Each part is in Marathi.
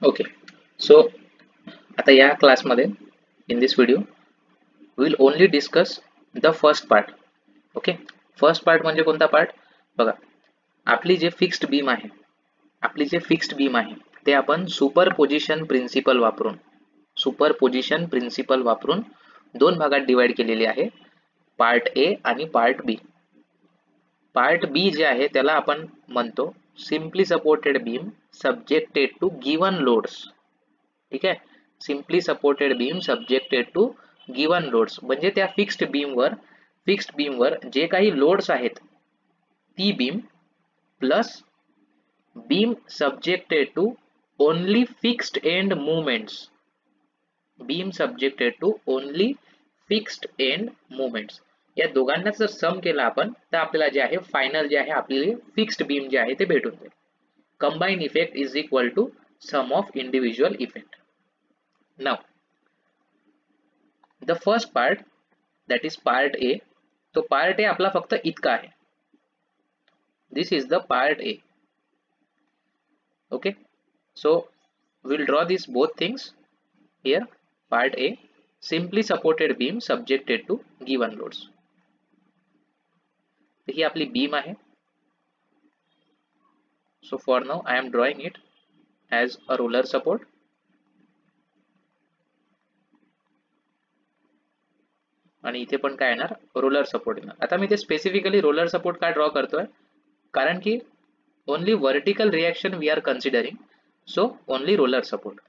ओके. सो आता या क्लासमध्ये in this video will only discuss the first part. Okay. First part म्हणजे कोणता पार्ट बघा. आपली जे फिक्स्ड बीम आहे ते आपण सुपरपोजिशन प्रिन्सिपल वापरून दोन भागात डिवाइड केलेले आहे, पार्ट ए आणि पार्ट बी. पार्ट बी जे आहे त्याला आपण म्हणतो simply supported beam subjected to given loads. ठीक आहे. Simply supported beam subjected to given loads म्हणजे त्या फिक्स्ड बीमवर जे काही लोड्स आहेत ती beam plus beam subjected to only fixed end movements. या दोघांना जर सम केला आपण तर आपल्याला जे आहे फायनल जे आहे आपली फिक्स्ड बीम जे आहे ते भेटून जाईल. Combine effect is equal to sum of individual effect. Now the first part that is part A. तो पार्ट ए आपला फक्त इतका आहे. This is the part A. Okay. So we'll draw these both things here. Part A, simply supported beam subjected to given loads. ही आपली बीम आहे. So for now I am drawing it as a roller support. आणि इथे पण काय येणार, रोलर सपोर्ट येणार. आता मी ते स्पेसिफिकली रोलर सपोर्ट का ड्रॉ करतोय, कारण की only vertical reaction we are considering. So only roller support.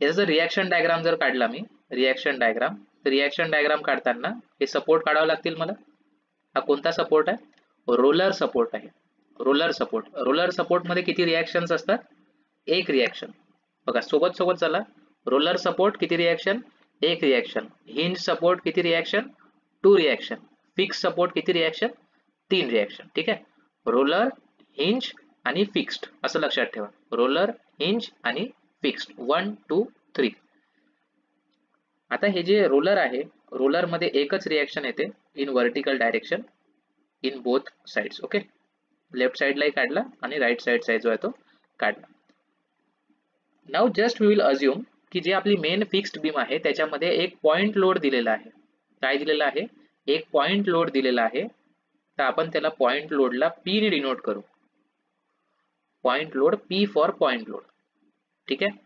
याचा जर रिएक्शन डायग्राम जर काढला मी, रिएक्शन डायग्राम काढताना हे सपोर्ट काढावं लागतील मला. हा कोणता सपोर्ट आहे, रोलर सपोर्ट आहे. रोलर सपोर्ट मध्ये किती रिएक्शन्स असतात, एक रिएक्शन. बघा सोबत चला. रोलर सपोर्ट किती रिएक्शन, एक रिएक्शन. हिंज सपोर्ट किती रिएक्शन, 2 रिएक्शन. फिक्स सपोर्ट किती रिएक्शन, 3 रिएक्शन. ठीक आहे. रोलर, हिंज आणि फिक्स्ड असं लक्षात ठेवा. रोलर, हिंज आणि फिक्स्ड 1 2 3. आता हे जे रोलर आहे, रोलर मध्ये एकच रिएक्शन येते in vertical direction in both sides. Okay. Left साइडलाही काढला आणि राइट साइड जो आहे तो काढला. Now just we will assume की जे आपली मेन फिक्स्ड बीम आहे त्याच्यामध्ये एक पॉइंट लोड दिलेला आहे. काय दिलेला आहे, एक पॉइंट लोड दिलेला आहे. तर आपण त्याला पॉइंट लोडला P ने डिनोट करू. Point load P for point load. ठीक आहे.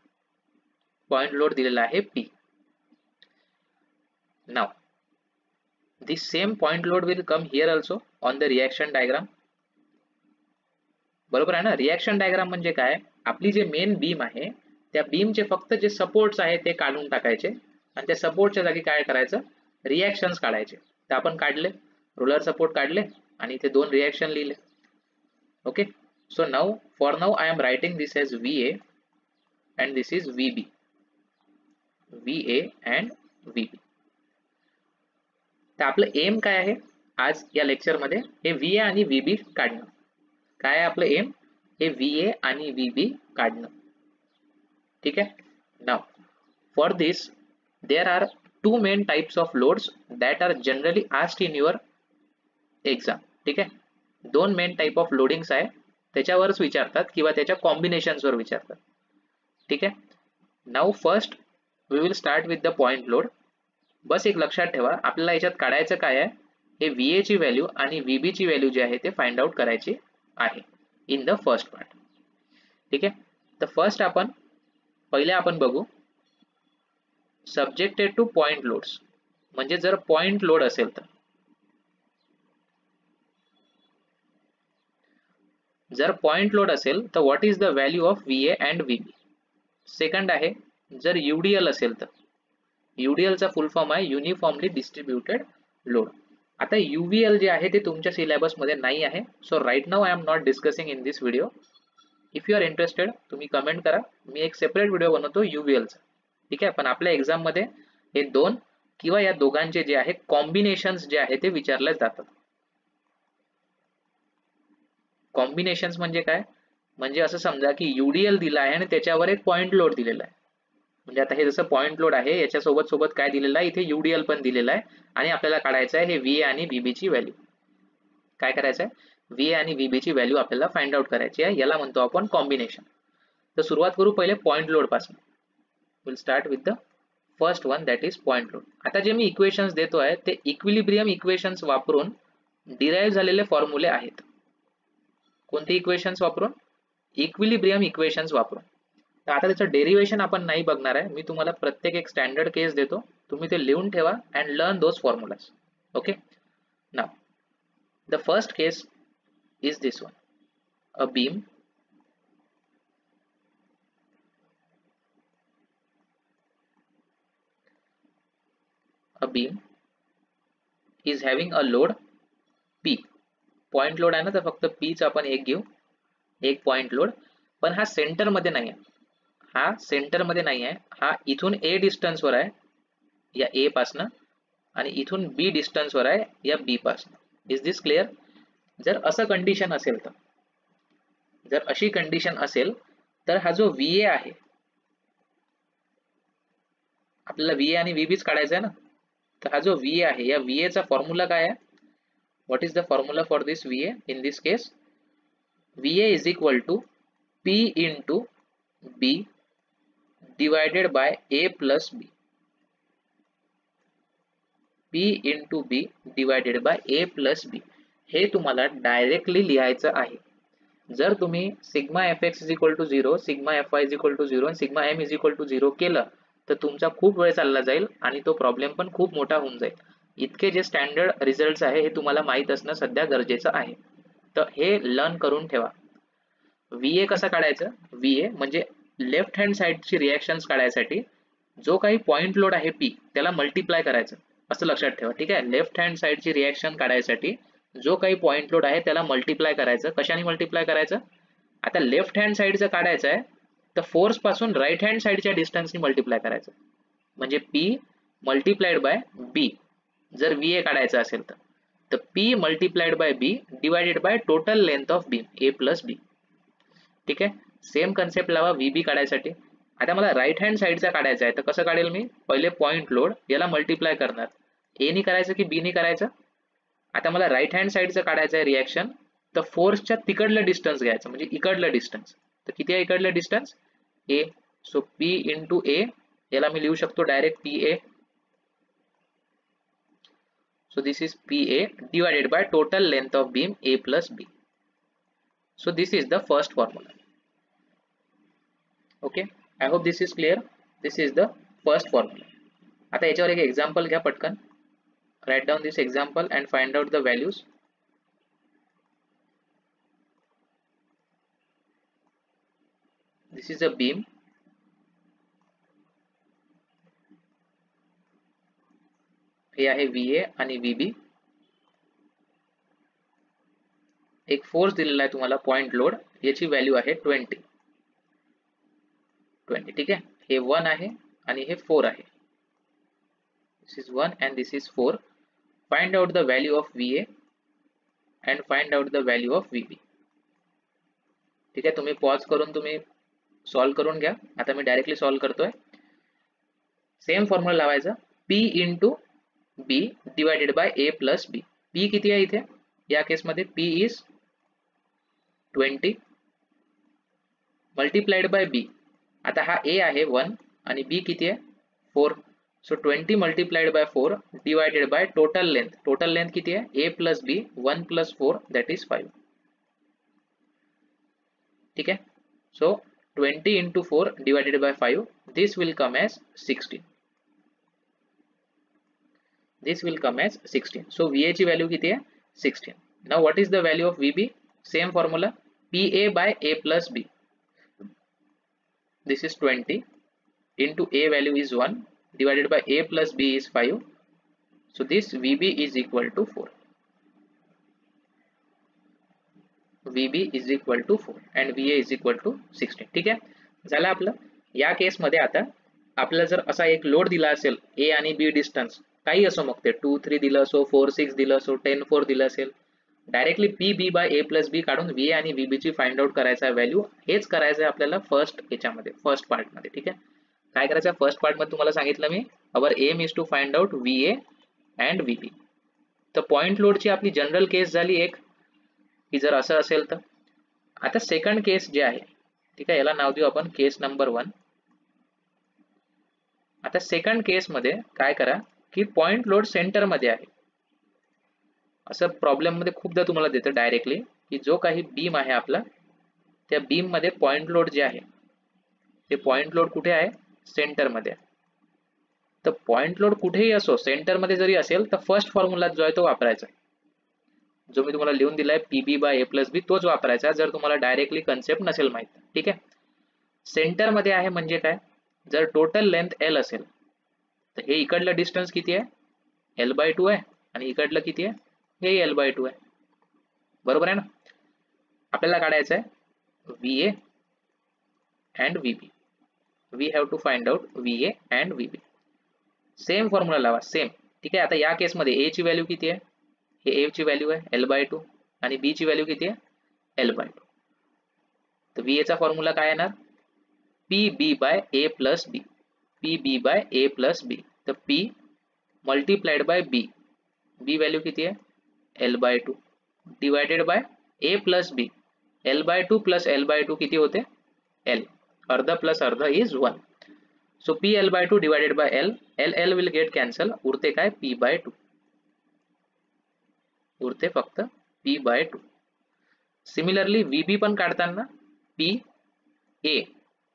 पॉइंट लोड दिलेला आहे P. Now this same point load will come here also on the reaction diagram. बरोबर आहे ना. रिएक्शन डायग्राम म्हणजे काय, आपली जे मेन बीम आहे त्या बीमचे फक्त जे सपोर्ट्स आहे ते काढून टाकायचे आणि त्या सपोर्टच्या जागी काय करायचं, रिएक्शन्स काढायचे. तर आपण काढले, रोलर सपोर्ट काढले आणि इथे 2 रिएक्शन लिहिले. Okay. So now for now I am writing this as VA and this is VB. VA and VB. तर आपलं एम काय आहे आज या लेक्चर मध्ये, हे VA आणि VB काढणं. काय आहे आपलं एम, हे VA आणि VB काढणं. ठीक आहे. Now for this there are 2 main types of loads that are generally asked in your exam. ठीक आहे. 2 मेन टाइप ऑफ लोडिंग्स आहे, त्याच्यावरच विचारतात किंवा त्याच्या कॉम्बिनेशन्स वर विचारतात. ठीक आहे. Now first we will start with the point load. बस एक लक्षात ठेवा, आपल्याला याच्यात काढायचं काय आहे, हे VA ची व्हॅल्यू आणि VB ची व्हॅल्यू जी आहे ते फाइंड आउट करायची आहे इन द फर्स्ट पार्ट. ठीक आहे. तर फर्स्ट पहिले आपण बघू सब्जेक्टेड टू पॉइंट लोड्स. म्हणजे जर पॉइंट लोड असेल तर, जर पॉइंट लोड असेल तर what is the value of VA and VB. Second आहे जर UDL असेल तर, UDL चा फुल फॉर्म आहे युनिफॉर्मली डिस्ट्रीब्युटेड लोड. आता UVL जे आहे ते तुमच्या सिलेबस मध्ये नाही आहे. So right now I am not discussing in this video. If you are interested तुम्ही कमेंट करा, मी एक सेपरेट व्हिडिओ बनवतो UVL चा. ठीक आहे. पण आपल्या एक्झाम मध्ये हे 2 किंवा या दोघांचे जे आहे कॉम्बिनेशन्स जे आहे ते विचारले जातात. कॉम्बिनेशन्स म्हणजे काय, म्हणजे असं समजा की UDL दिला आहे आणि त्याच्यावर एक पॉइंट लोड दिलेला आहे. म्हणजे आता हे जसं पॉइंट लोड आहे याच्या सोबत काय दिलेलं आहे, इथे UDL पण दिलेला आहे आणि आपल्याला काढायचं आहे हे VA आणि VB ची व्हॅल्यू. काय करायचं आहे, VA आणि VB ची व्हॅल्यू आपल्याला फाइंड आउट करायची आहे. याला म्हणतो आपण कॉम्बिनेशन. तर सुरुवात करू पहिले पॉइंट लोड पासून. Will start with the first one, that is point load. आता जे मी इक्वेशन्स देतो आहे ते इक्विलिब्रियम इक्वेशन्स वापरून डिराईव्ह झालेले फॉर्म्युले आहेत. कोणते इक्वेशन्स वापरून? इक्विलिब्रियम इक्वेशन्स वापरून. तर आता त्याचं डेरिव्हेशन आपण नाही बघणार आहे. मी तुम्हाला प्रत्येक एक स्टँडर्ड केस देतो, तुम्ही ते लिहून ठेवा and learn those formulas. Okay. Now the first case is this one. A beam is having a load P. Point load आहे ना, तर फक्त P चा आपण एक घेऊ, एक पॉइंट लोड. पण हा सेंटर मध्ये नाही आहे, हा सेंटर मध्ये नाही आहे, हा इथून A डिस्टन्स वर आहे या A पासनं आणि इथून B डिस्टन्स वर आहे या B पासनं. Is this clear? जर असं कंडिशन असेल तर, जर अशी कंडिशन असेल तर हा जो VA आहे, आपल्याला VA आणि VBच काढायचा आहे ना, तर हा जो VA आहे या VA चा फॉर्म्युला काय आहे? What is the formula for this VA? In this case, VA is equal to P into B divided by A plus B. P into B divided by A plus B. हे तुम्हाला डायरेक्टली लिहायचं आहे. जर तुम्ही sigma fx is equal to 0, sigma fy is equal to 0 आणि sigma m is equal to 0 केलं तर तुमचा खूप वेळ चालला जाईल आणि तो प्रॉब्लेम पण खूप मोठा होऊन जाईल. इतके जे स्टँडर्ड रिझल्ट्स आहे हे तुम्हाला माहित असणं सध्या गरजेचं आहे. तर हे लर्न करून ठेवा. VA कसा काढायचं? VA म्हणजे लेफ्ट हँड साइडची रिॲक्शन्स काढायसाठी जो काही पॉइंट लोड आहे P त्याला मल्टिप्लाय करायचं, असं लक्षात ठेवा. ठीक आहे. लेफ्ट हँड साइडची रिॲक्शन काढायसाठी जो काही पॉइंट लोड आहे त्याला मल्टिप्लाय करायचं. कशाने मल्टिप्लाय करायचं? आता लेफ्ट हँड साइडचं काढायचं आहे तर फोर्स पासून राईट हँड साइडच्या डिस्टन्सनी मल्टिप्लाय करायचं, म्हणजे P मल्टिप्लाइड बाय B. जर VA काढायचा असेल तर P multiplied by B divided by total length of beam A plus B. ठीक आहे. सेम कन्सेप्ट लावा VB काढायसाठी. आता मला राईट हँड साइडचा काढायचा आहे तर कसं काढेल मी? पहिले पॉइंट लोड याला मल्टिप्लाय करणार. A नी करायचं की B नी करायचं? आता मला राईट हँड साइडचं काढायचं आहे रिॲक्शन, तर फोर्सच्या तिकडलं डिस्टन्स घ्यायचं, म्हणजे इकडलं डिस्टन्स. तर किती आहे इकडलं distance? A. So P into A, याला मी लिहू शकतो direct PA. So this is PA divided by total length of beam A plus B. So this is the first formula. Okay, I hope this is clear. This is the first formula. आता याच्यावर एक एक्झाम्पल घ्या पटकन. Write down this example and find out the values. This is a beam. हे आहे VA आणि VB. एक फोर्स दिलेला आहे तुम्हाला पॉइंट लोड, याची व्हॅल्यू आहे 20. ठीक आहे. हे 1 आहे आणि हे 4 आहे. This is 1 and this is 4. Find out the value of VA and find out the value of VB. ठीक आहे. तुम्ही पॉज करून तुम्ही सॉल्व करून घ्या. आता मी डायरेक्टली सॉल्व करतोय. सेम फॉर्म्युला लावायचा, P into B divided by A plus B. P किती आहे इथे? या केसमध्ये P is 20 multiplied by B. आता हा A आहे 1 आणि B किती आहे? 4. So 20 multiplied by 4 divided by total length. Total length किती आहे? A plus B 1 plus 4 that is 5. ठीक आहे. So 20 into 4 divided by 5, this will come as 16. This will come as 16. So VA ची value किती आहे? 16. Now what is the value of VB? Same formula, PA by A plus B. This is 20 into A value is 1 divided by A plus B is 5. So this VB is equal to 4. VB is equal to 4 and VA is equal to 16. ठीक आहे. झालं आपलं. या केस मध्ये आता आपल्याला जर असा एक लोड दिला असेल A आणि B डिस्टन्स, काही असो, मग ते 2 3 दिलं असो, 4 6 दिलं असो, 10 4 दिलं असेल, directly PB by A plus B काढून VA आणि VB ची फाइंड आउट करायचा आहे व्हॅल्यू. हेच करायचं आहे आपल्याला फर्स्ट याच्यामध्ये, फर्स्ट पार्ट मध्ये. ठीक आहे. काय करायचं आहे फर्स्ट पार्ट मध्ये तुम्हाला सांगितलं मी, our aim is to find out VA and VB. तर पॉइंट लोडची आपली जनरल केस झाली एक, की जर असं असेल तर. आता सेकंड केस जे आहे ठीक आहे, याला नाव देऊ आपण केस नंबर 1. आता सेकंड केस मध्ये काय करा की पॉइंट लोड सेंटर मध्ये आहे. असं प्रॉब्लेम मध्ये खूपदा तुम्हाला देतं डायरेक्टली की जो काही बीम आहे आपला, त्या बीम मध्ये पॉइंट लोड जे आहे ते पॉइंट लोड कुठे आहे, सेंटर मध्ये. तर पॉइंट लोड कुठेही असो, सेंटर मध्ये जरी असेल तर फर्स्ट फॉर्म्युला जो आहे तो वापरायचा, जो मी तुम्हाला लिहून दिलाय PB/A+B, तोच वापरायचा जर तुम्हाला डायरेक्टली कन्सेप्ट नसेल माहित. ठीक आहे, सेंटर मध्ये आहे म्हणजे काय, जर टोटल लेंथ L असेल तर हे इकडलं डिस्टन्स किती आहे, L/2 आहे, आणि इकडलं किती आहे, हे L/2 आहे. बरोबर आहे ना. आपल्याला काढायचं आहे VA and VB. We have to find out VA and VB. Same formula लावा, सेम. ठीक आहे, आता या केस मध्ये A ची व्हॅल्यू किती आहे, हे A ची व्हॅल्यू आहे L/2 आणि B ची व्हॅल्यू किती आहे, L/2. तर VA चा फॉर्म्युला काय येणार, PB/A+B. PB/A+B. तर P multiplied by B. B value किती आहे, L/2 divided by A+B. L/2 plus L/2 किती होते, L. अर्धा प्लस अर्धा is 1. So PL/2 divided by L. L will get cancel, उरते काय, P/2. उरते फक्त P/2. सिमिलरली VB पण काढताना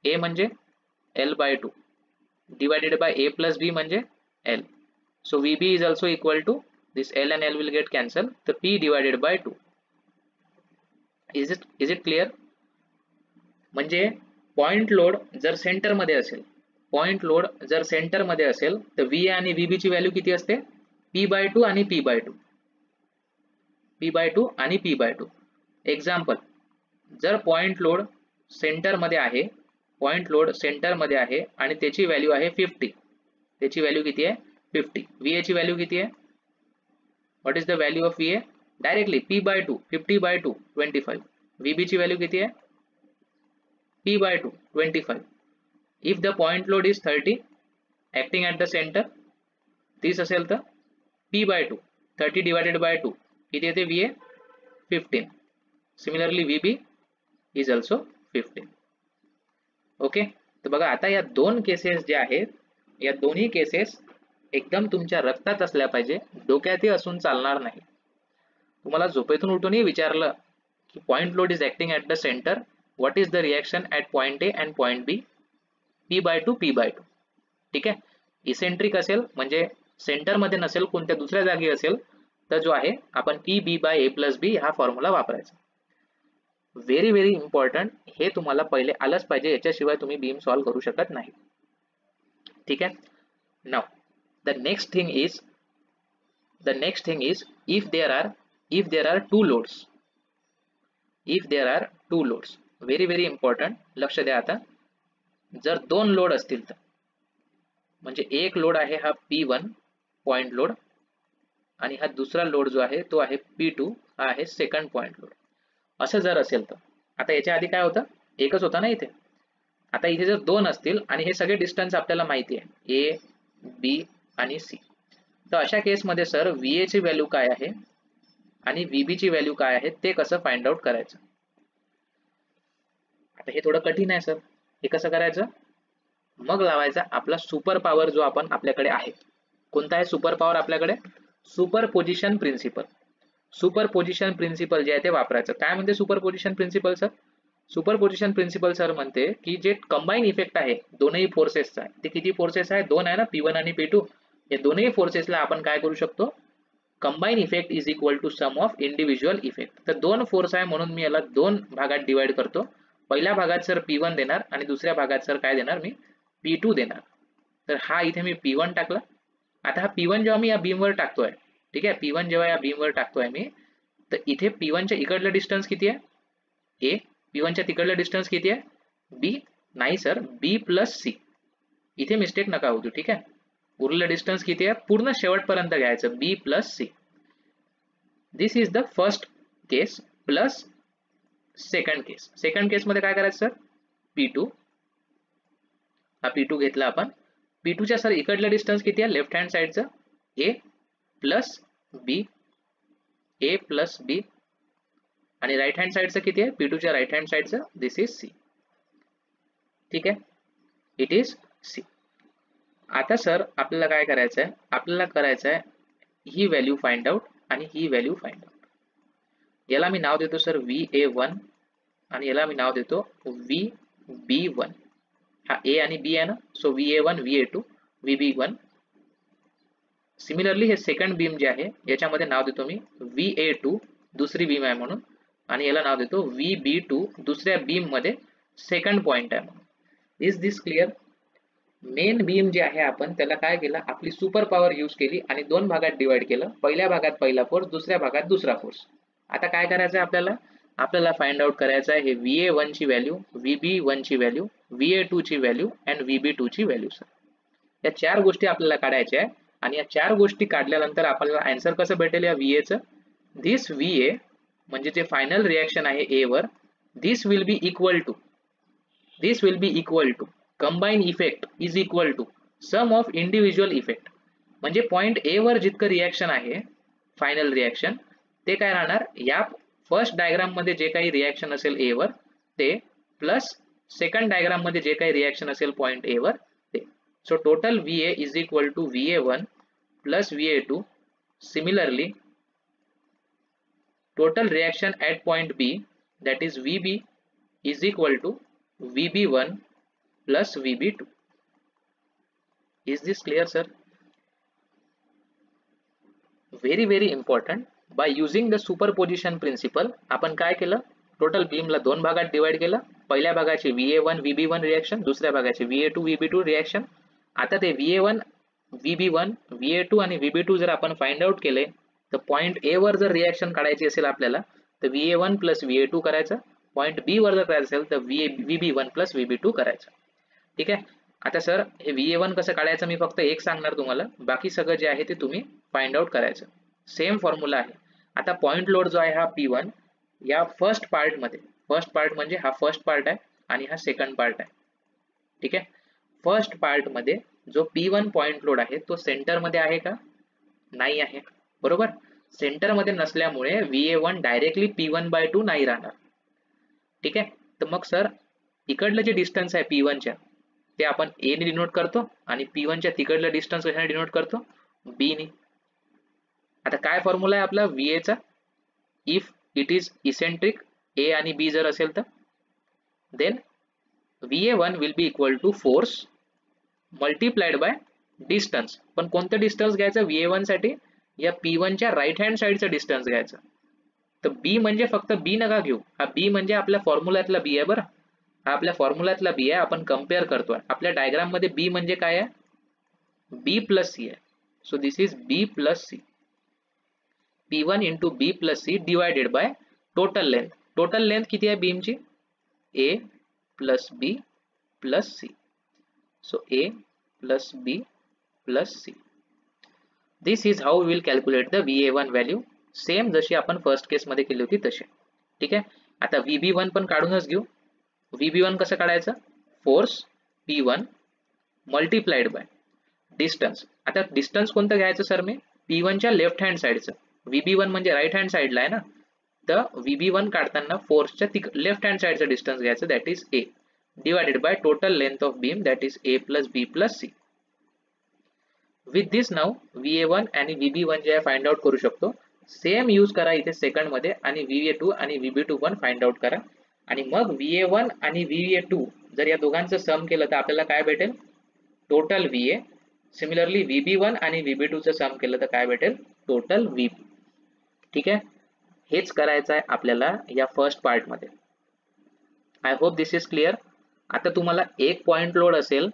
A म्हणजे L/2 डिवाइडेड बाय A+B म्हणजे L. So VB is also equal to this L and L will get cancel, तर P divided by 2. Is it clear. म्हणजे पॉइंट लोड जर सेंटर मध्ये असेल, पॉइंट लोड जर सेंटर मध्ये असेल तर VA आणि VB ची व्हॅल्यू किती असते, P/2 आणि P/2. P/2 आणि P/2. एक्झाम्पल, जर पॉइंट लोड सेंटर मध्ये आहे, पॉइंट लोड सेंटर मध्ये आहे आणि त्याची व्हॅल्यू आहे 50. त्याची व्हॅल्यू किती आहे, 50. VA ची व्हॅल्यू किती आहे, what is the value of VA, directly P/2, 50/2 25. VB ची व्हॅल्यू किती आहे, P/2 25. If the point load is 30 acting at the centre, 30 असेल तर P/2 30 डिवाइडेड बाय 2 किती येते, VA 15. Similarly VB is also 15. Okay. तर बघा आता या दोन केसेस जे आहेत, या दोन्ही केसेस एकदम तुमच्या रक्तात असल्या पाहिजे, डोक्यातही असून चालणार नाही. तुम्हाला झोपेतून उठूनही विचारलं की point load is acting at the centre, what is the reaction at point A and point B, P/2 P/2. ठीक आहे, इसेंट्रिक असेल म्हणजे सेंटर मध्ये नसेल, कोणत्या दुसऱ्या जागी असेल तर जो आहे आपण PB/A+B हा फॉर्म्युला वापरायचा. व्हेरी व्हेरी इम्पॉर्टंट, हे तुम्हाला पहिले आलंच पाहिजे, याच्याशिवाय तुम्ही बीम सॉल्व्ह करू शकत नाही. ठीक आहे. Now the next thing is if there are two loads, very very important, लक्ष द्या. आता जर दोन लोड असतील तर, म्हणजे एक लोड आहे हा P1 पॉइंट लोड आणि हा दुसरा लोड जो आहे तो आहे P2, हा आहे सेकंड पॉइंट लोड. असं जर असेल तर, आता याच्या आधी काय होतं, एकच होता ना इथे. आता इथे जर दोन असतील आणि हे सगळे डिस्टन्स आपल्याला माहिती आहे A, B आणि C, तर अशा केस मध्ये सर VA ची व्हॅल्यू काय आहे आणि VB ची व्हॅल्यू काय आहे ते कसं फाइंड आउट करायचं. आता हे थोडं कठीण आहे सर, हे कसं करायचं, मग लावायचा आपला सुपर पॉवर जो आपण आपल्याकडे आहे. कोणता आहे सुपर पॉवर आपल्याकडे, सुपरपोजिशन प्रिन्सिपल. सुपरपोजिशन प्रिन्सिपल जे आहे ते वापरायचं. काय म्हणते superposition principle sir, superposition principle sir म्हणते की जे कंबाईन इफेक्ट आहे दोनही फोर्सेसचा, ते किती फोर्सेस आहे, दोन आहे ना, P1 आणि P2. हे दोनही फोर्सेसला आपण काय करू शकतो, combine effect is equal to sum of individual effect. तर दोन फोर्स आहे म्हणून मी याला दोन भागात डिवाइड करतो. पहिल्या भागात सर P1 देणार आणि दुसऱ्या भागात सर काय देणार, मी P2 देणार. तर हा इथे मी P1 टाकला. आता हा P1 जेव्हा मी या बीमवर टाकतोय, ठीक आहे, P1 जेव्हा या बीमवर टाकतोय मी, तर इथे P1 च्या इकडलं डिस्टन्स किती आहे, A. P1 च्या तिकडलं डिस्टन्स किती आहे, B. नाही सर, B प्लस C. इथे मिस्टेक नका होऊ. ठीक आहे, उरलेलं डिस्टन्स किती आहे, पूर्ण शेवटपर्यंत घ्यायचं, B plus C. This is the first case plus second case. Second case मध्ये काय करायचं सर, P2, हा P2 घेतला आपण. P2 च्या सर इकडलं डिस्टन्स किती आहे, लेफ्ट हँड साइडचं A plus B, A plus B, आणि राईट हँड साइडचं किती आहे, P2 च्या राईट हँड साइडचं, दिस इज C. ठीक आहे, इट इज सी. आता सर आपल्याला काय करायचं आहे, आपल्याला करायचं आहे ही व्हॅल्यू फाइंड आउट आणि ही व्हॅल्यू फाइंड आउट. याला मी नाव देतो सर VA1 आणि याला मी नाव देतो VB1. हा A आणि B आहे ना, so VA1 VA2 VB1. Similarly हे सेकंड बीम जे आहे याच्यामध्ये नाव देतो मी VA2, दुसरी बीम आहे म्हणून, आणि याला नाव देतो VB2, दुसऱ्या बीम मध्ये सेकंड पॉइंट आहे म्हणून. Is this clear? Main beam जे आहे आपण त्याला काय केलं, आपली सुपर पॉवर यूज केली आणि दोन भागात डिवाइड केलं. पहिल्या भागात पहिला फोर्स, दुसऱ्या भागात दुसरा फोर्स. आता काय करायचं आहे आपल्याला, आपल्याला फाइंड आउट करायचं आहे हे VA1 ची व्हॅल्यू, VB1 ची व्हॅल्यू, VA2 ची व्हॅल्यू अँड VB2 ची व्हॅल्यू. सर या चार गोष्टी आपल्याला काढायच्या आहे आणि या चार गोष्टी काढल्यानंतर आपल्याला आन्सर कसं भेटेल या VA चं. दिस VA म्हणजे जे फायनल रिएक्शन आहे A वर, this will be equal to combined effect is equal to sum of individual effect. म्हणजे पॉइंट A वर जितकं रिएक्शन आहे फायनल रिएक्शन ते काय राहणार, या फर्स्ट डायग्राम मध्ये जे काही रिएक्शन असेल A वर ते प्लस सेकंड डायग्राम मध्ये जे काही रिएक्शन असेल पॉइंट A वर ते. So total VA is equal to VA1 plus VA2. Similarly, total reaction at point B, that is VB, is equal to VB1 plus VB2. Is this clear, sir? Very important. By using the superposition principle आपण काय केलं, टोटल बीमला दोन भागात डिवाइड केलं. पहिल्या भागाची VA1 VB1 रिएक्शन, दुसऱ्या भागाची VA2 VB2 रिएक्शन. आता ते VA1 VB1 VA2 आणि VB2 जर आपण फाइंड आउट केले तर पॉइंट A वर जर रिएक्शन काढायची असेल आपल्याला तर VA1 प्लस VA2 करायचं. पॉइंट B वर जर करायचं असेल तर VB1 प्लस VB2 करायचं. ठीक आहे. आता सर हे VA1 कसं काढायचं मी फक्त एक सांगणार तुम्हाला, बाकी सगळं जे आहे ते तुम्ही फाइंड आउट करायचं. सेम फॉर्म्युला आहे. आता पॉइंट लोड जो आहे हा P1 या फर्स्ट पार्ट मध्ये, फर्स्ट पार्ट म्हणजे हा फर्स्ट पार्ट आहे आणि हा सेकंड पार्ट आहे. ठीक आहे. फर्स्ट पार्ट मध्ये जो P1 पॉइंट लोड आहे तो सेंटर मध्ये आहे का, नाही आहे, बरोबर. सेंटर मध्ये नसल्यामुळे VA1 डायरेक्टली P1/2 नाही राहणार. ठीक आहे. तर मग सर इकडलं जे डिस्टन्स आहे P1 च्या ते आपण A ने डिनोट करतो आणि P1 च्या तिकडलं डिस्टन्स कशाने डिनोट करतो, B ने. आता काय फॉर्म्युला आहे आपला VA चा, if it is eccentric A आणि B जर असेल तर then VA1 will be equal to force multiplied by distance. पण कोणतं डिस्टन्स घ्यायचं VA1 साठी, या P1 च्या राईट हँड साइडचं डिस्टन्स घ्यायचं. तर B म्हणजे फक्त B नका घेऊ, हा B म्हणजे आपल्या फॉर्म्युल्यातला B आहे बरं. हा आपल्या फॉर्म्युल्यातला B आहे, आपण कम्पेअर करतोय. आपल्या डायग्राम मध्ये B म्हणजे काय आहे, B प्लस C आहे. So this is B plus C. P1 into B plus C divided by total length. Total length किती आहे बीमची, A plus B plus C. So A plus B plus C. This is how we will calculate the VA1 value, same जशी आपण फर्स्ट केस मध्ये केली होती तसे. ठीक आहे. आता VB1 पण काढूनच घेऊ. VB1 कसं काढायचं, force P1 multiplied by distance. आता डिस्टन्स कोणतं घ्यायचं सर मी, P1 च्या लेफ्ट हँड साइडचं. VB1 म्हणजे राईट हँड साइडला आहे ना, तर VB1 काढताना फोर्सच्या लेफ्ट हँड साइडचं डिस्टन्स घ्यायचं, that is A divided by total length of beam, that is A plus B plus C. With this now VA1 आणि VB1 जे आहे फाइंड आउट करू शकतो. सेम यूज करा इथे सेकंड मध्ये आणि VA2 आणि VB2 पण फाइंड आउट करा. आणि मग VA1 आणि VA2 जर या दोघांचं सम केलं तर आपल्याला काय भेटेल, टोटल VA. सिमिलरली VB1 आणि VB2 चं सम केलं तर काय भेटेल, टोटल VB. ठीक आहे. हेच करायचं आहे आपल्याला या फर्स्ट पार्ट मध्ये. I hope this is clear. आता तुम्हाला एक पॉइंट लोड असेल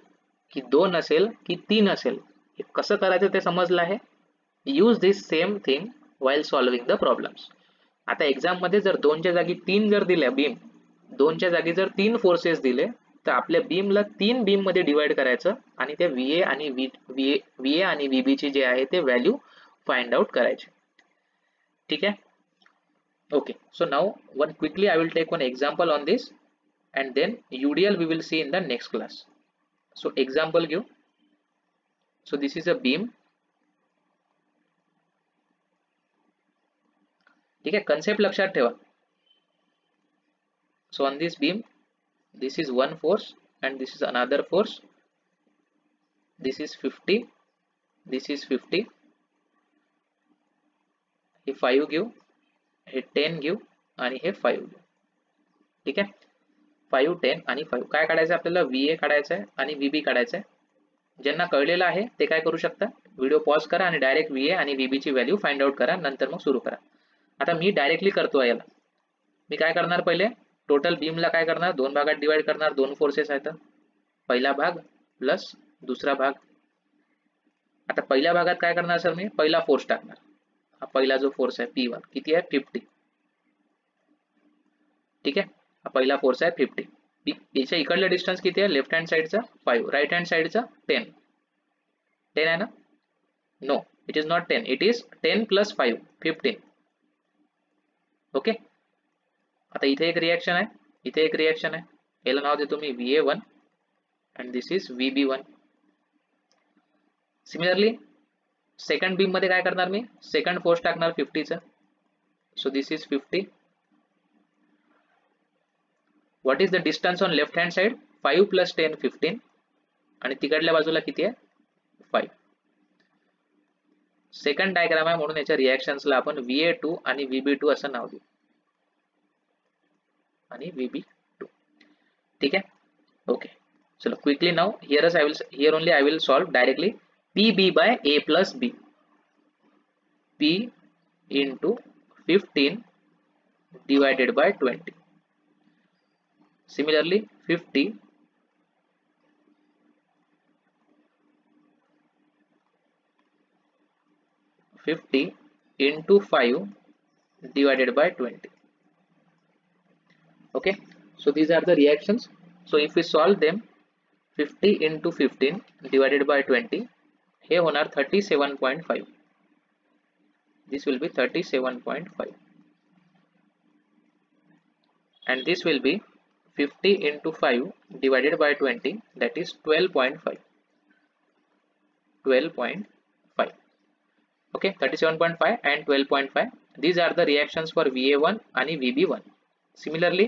की दोन असेल की तीन असेल, हे कसं करायचं ते समजलं आहे. Use this same thing while solving the problems. आता एक्झाम मध्ये जर दोनच्या जागी तीन जर दिल्या बीम, दोनच्या जागी जर तीन फोर्सेस दिले तर आपल्या बीमला तीन बीम मध्ये डिवाइड करायचं आणि त्या VA आणि VB ची जे आहे ते व्हॅल्यू फाइंड आउट करायची. ठीक आहे. Okay. So now one quickly I will take one example on this and then UDL we will see in the next class. So example घेऊ. So this is a beam. ठीक आहे. कन्सेप्ट लक्षात ठेवा. So on this beam, this is one force, and this is another force. This is 50, this is 50. हे 5 घेऊ, हे 10 घेऊ आणि हे 5 घेऊ. ठीक आहे. 5 10 आणि 5 काय काढायचं आपल्याला, VA काढायचं आहे आणि VB काढायचं आहे. ज्यांना कळलेलं आहे ते काय करू शकता, व्हिडिओ पॉज करा आणि डायरेक्ट VA आणि VB ची व्हॅल्यू फाइंड आउट करा, नंतर मग सुरू करा. आता मी डायरेक्टली करतो याला. मी काय करणार, पहिले टोटल बीमला काय करणार, दोन भागात डिवाइड करणार. दोन फोर्सेस आहेत, पहिला भाग प्लस दुसरा भाग. आता पहिल्या भागात काय करणार सर, मी पहिला फोर्स टाकणार. हा पहिला जो फोर्स आहे P1 किती आहे 50. ठीक आहे, हा पहिला फोर्स आहे 50. याच्या इकडलं डिस्टन्स किती आहे, लेफ्ट हँड साइडचा 5, राइट हँड साइडचा 10. 10 आहे ना, no it is not 10, it is 10 plus 5 15. Okay. आता इथे एक रिएक्शन आहे, इथे एक रिएक्शन आहे. याला नाव देतो मी VA1 and this is VB1. Similarly second beam मध्ये काय करणार, मी सेकंड फोर्स टाकणार 50 चा. So this is 50. What is the distance on left hand side, 5 plus 10 15 आणि तिकडल्या बाजूला किती आहे 5. सेकंड डायग्राम आहे म्हणून याच्या रिएक्शन्सला आपण VA2 आणि VB2 असं नाव देऊ आणि VB2. ठीक आहे. ओके, चलो quickly now here only I will solve directly PB by A plus B. P into 15 divided by 20. Similarly 50 into 5 divided by 20. Okay, so these are the reactions. So if we solve them, 50 into 15 divided by 20, हे होणार 37.5. This will be 37.5 and this will be 50 into 5 divided by 20, that is 12.5. 12.5. Okay, 37.5 and 12.5. These are the reactions for VA1 आणि VB1. Similarly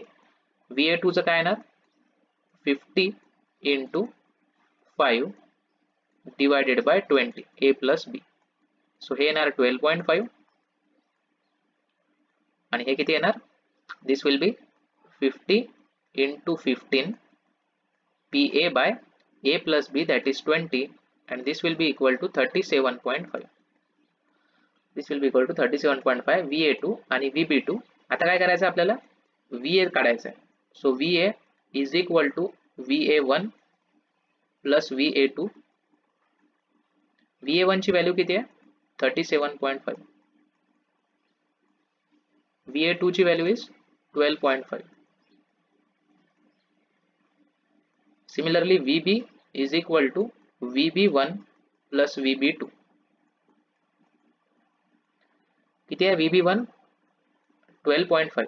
VA2 चं काय येणार, 50 into 5 divided by 20, A plus B. So हे येणार 12.5 आणि हे किती येणार, this will be 50 into 15 PA by A plus B, that is 20, and this will be equal to 37.5. This will be equal to 37.5 VA2 आणि VB2. आता काय करायचं आपल्याला, VA काढायचं आहे. So VA is equal to VA1 plus VA2. VA1 ची व्हॅल्यू किती आहे 37.5. VA2 ची value is 12.5. Similarly VB is equal to VB1 plus VB2. किती आहे VB1 12.5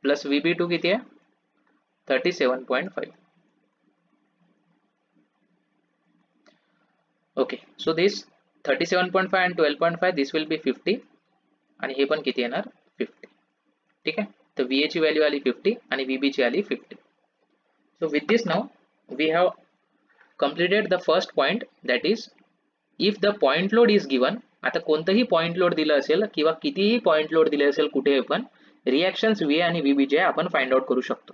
प्लस VB2 किती आहे 37.5. Okay, so this 37.5 and 12.5, this will be 50 आणि हे पण किती येणार 50. ठीक आहे, तर VA ची व्हॅल्यू आली 50 आणि VB ची आली 50. So with this now we have completed the first point, that is if the point load is given. आता कोणतंही पॉइंट लोड दिलं असेल किंवा कितीही पॉइंट लोड दिले असेल कुठेही पण रिएक्शन्स VA आणि VB जे आपण फाइंड आउट करू शकतो.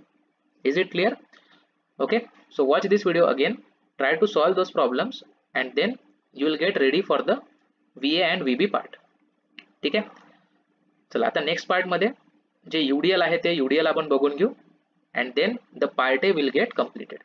Is it clear? Okay, so watch this video again, try to solve those problems and then you will get ready for the VA and VB part. ठीक आहे, चला आता नेक्स्ट पार्ट मध्ये जे UDL आहे ते UDL आपण बघून घेऊ and then the part A will get completed.